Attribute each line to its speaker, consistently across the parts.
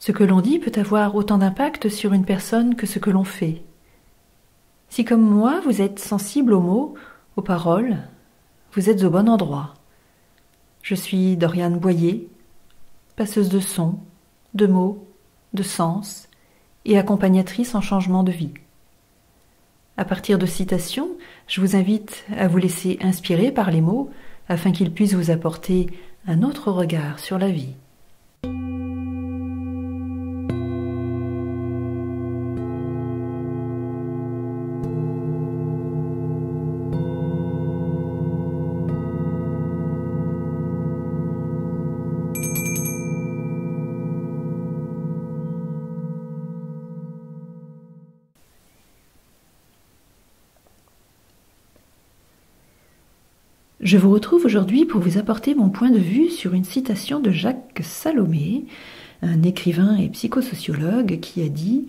Speaker 1: Ce que l'on dit peut avoir autant d'impact sur une personne que ce que l'on fait. Si comme moi, vous êtes sensible aux mots, aux paroles, vous êtes au bon endroit. Je suis Doriane Boyer, passeuse de sons, de mots, de sens et accompagnatrice en changement de vie. À partir de citations, je vous invite à vous laisser inspirer par les mots afin qu'ils puissent vous apporter un autre regard sur la vie. Je vous retrouve aujourd'hui pour vous apporter mon point de vue sur une citation de Jacques Salomé, un écrivain et psychosociologue qui a dit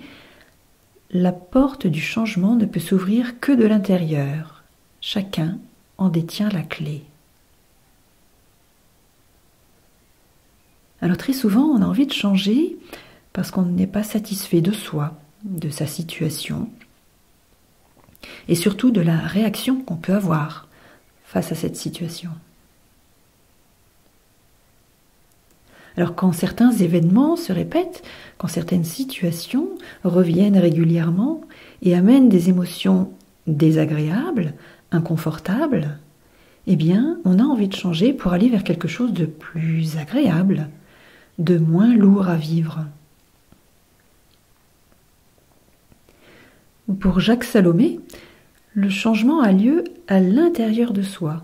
Speaker 1: « La porte du changement ne peut s'ouvrir que de l'intérieur. Chacun en détient la clé. » Alors très souvent, on a envie de changer parce qu'on n'est pas satisfait de soi, de sa situation, et surtout de la réaction qu'on peut avoir face à cette situation. Alors quand certains événements se répètent, quand certaines situations reviennent régulièrement et amènent des émotions désagréables, inconfortables, eh bien on a envie de changer pour aller vers quelque chose de plus agréable, de moins lourd à vivre. Pour Jacques Salomé, le changement a lieu à l'intérieur de soi,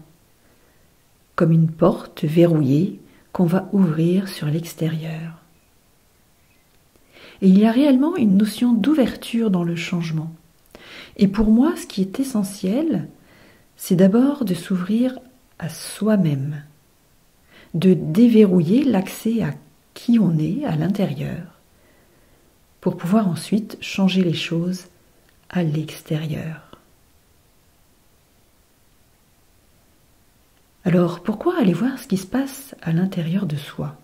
Speaker 1: comme une porte verrouillée qu'on va ouvrir sur l'extérieur. Et il y a réellement une notion d'ouverture dans le changement. Et pour moi, ce qui est essentiel, c'est d'abord de s'ouvrir à soi-même, de déverrouiller l'accès à qui on est à l'intérieur, pour pouvoir ensuite changer les choses à l'extérieur. Alors, pourquoi aller voir ce qui se passe à l'intérieur de soi?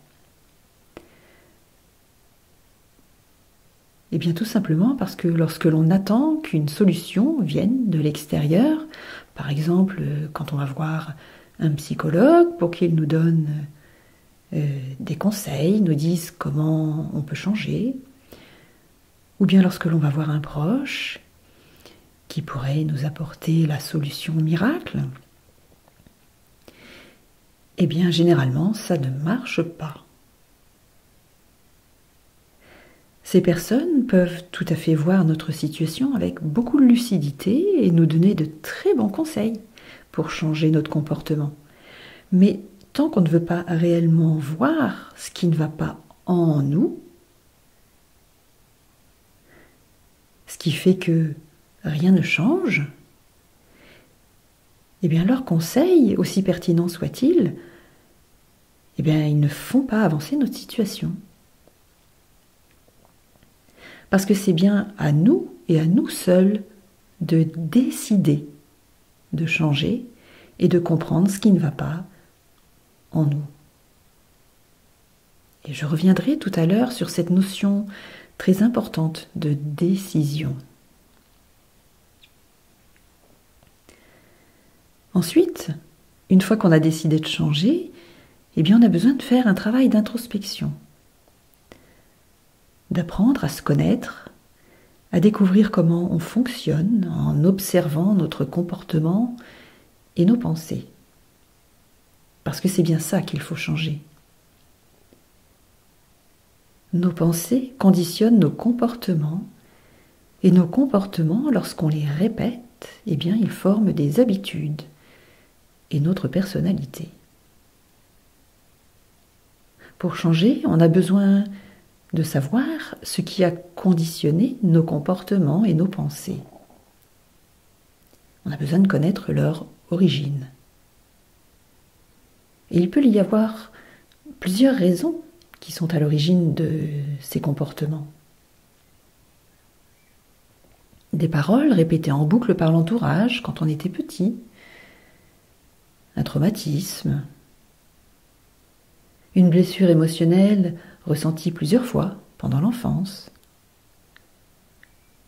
Speaker 1: Eh bien, tout simplement parce que lorsque l'on attend qu'une solution vienne de l'extérieur, par exemple, quand on va voir un psychologue pour qu'il nous donne des conseils, nous dise comment on peut changer, ou bien lorsque l'on va voir un proche qui pourrait nous apporter la solution miracle, eh bien, généralement, ça ne marche pas. Ces personnes peuvent tout à fait voir notre situation avec beaucoup de lucidité et nous donner de très bons conseils pour changer notre comportement. Mais tant qu'on ne veut pas réellement voir ce qui ne va pas en nous, ce qui fait que rien ne change, eh bien leurs conseils, aussi pertinents soient-ils, eh bien ils ne font pas avancer notre situation. Parce que c'est bien à nous et à nous seuls de décider de changer et de comprendre ce qui ne va pas en nous. Et je reviendrai tout à l'heure sur cette notion très importante de décision. Ensuite, une fois qu'on a décidé de changer, eh bien on a besoin de faire un travail d'introspection, d'apprendre à se connaître, à découvrir comment on fonctionne en observant notre comportement et nos pensées. Parce que c'est bien ça qu'il faut changer. Nos pensées conditionnent nos comportements, et nos comportements, lorsqu'on les répète, eh bien ils forment des habitudes et notre personnalité. Pour changer, on a besoin de savoir ce qui a conditionné nos comportements et nos pensées. On a besoin de connaître leur origine. Et il peut y avoir plusieurs raisons qui sont à l'origine de ces comportements. Des paroles répétées en boucle par l'entourage quand on était petit, un traumatisme, une blessure émotionnelle ressentie plusieurs fois pendant l'enfance,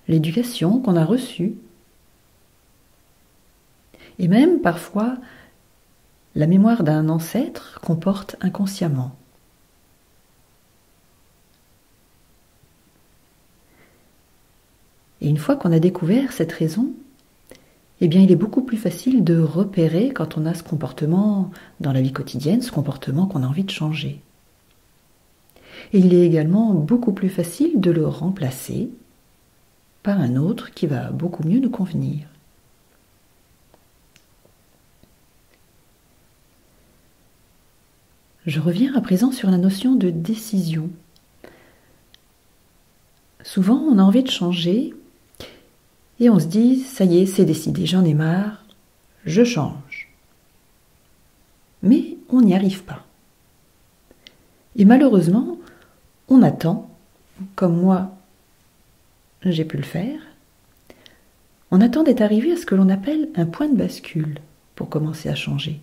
Speaker 1: l'éducation qu'on a reçue, et même parfois la mémoire d'un ancêtre qu'on porte inconsciemment. Et une fois qu'on a découvert cette raison, eh bien, il est beaucoup plus facile de repérer quand on a ce comportement dans la vie quotidienne, ce comportement qu'on a envie de changer. Et il est également beaucoup plus facile de le remplacer par un autre qui va beaucoup mieux nous convenir. Je reviens à présent sur la notion de décision. Souvent, on a envie de changer et on se dit, ça y est, c'est décidé, j'en ai marre, je change. Mais on n'y arrive pas. Et malheureusement, on attend, comme moi, j'ai pu le faire, on attend d'être arrivé à ce que l'on appelle un point de bascule pour commencer à changer.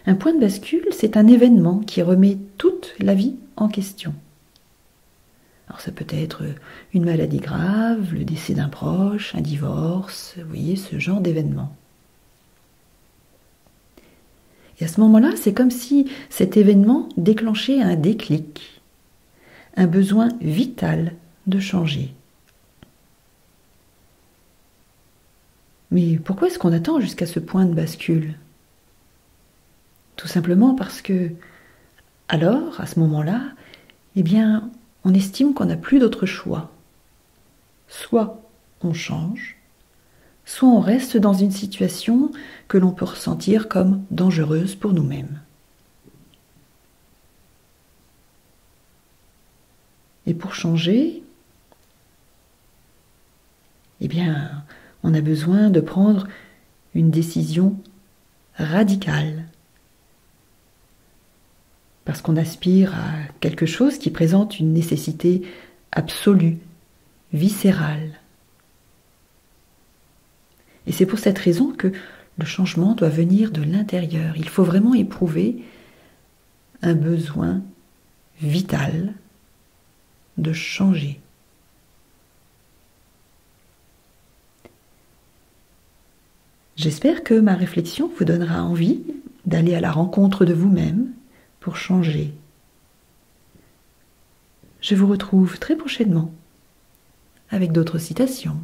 Speaker 1: Un point de bascule, c'est un événement qui remet toute la vie en question. Alors ça peut être une maladie grave, le décès d'un proche, un divorce, vous voyez, ce genre d'événement. Et à ce moment-là, c'est comme si cet événement déclenchait un déclic, un besoin vital de changer. Mais pourquoi est-ce qu'on attend jusqu'à ce point de bascule ? Tout simplement parce que, alors, à ce moment-là, eh bien, on estime qu'on n'a plus d'autre choix. Soit on change, soit on reste dans une situation que l'on peut ressentir comme dangereuse pour nous-mêmes. Et pour changer, eh bien, on a besoin de prendre une décision radicale. Parce qu'on aspire à quelque chose qui présente une nécessité absolue, viscérale. Et c'est pour cette raison que le changement doit venir de l'intérieur. Il faut vraiment éprouver un besoin vital de changer. J'espère que ma réflexion vous donnera envie d'aller à la rencontre de vous-même pour changer. Je vous retrouve très prochainement avec d'autres citations.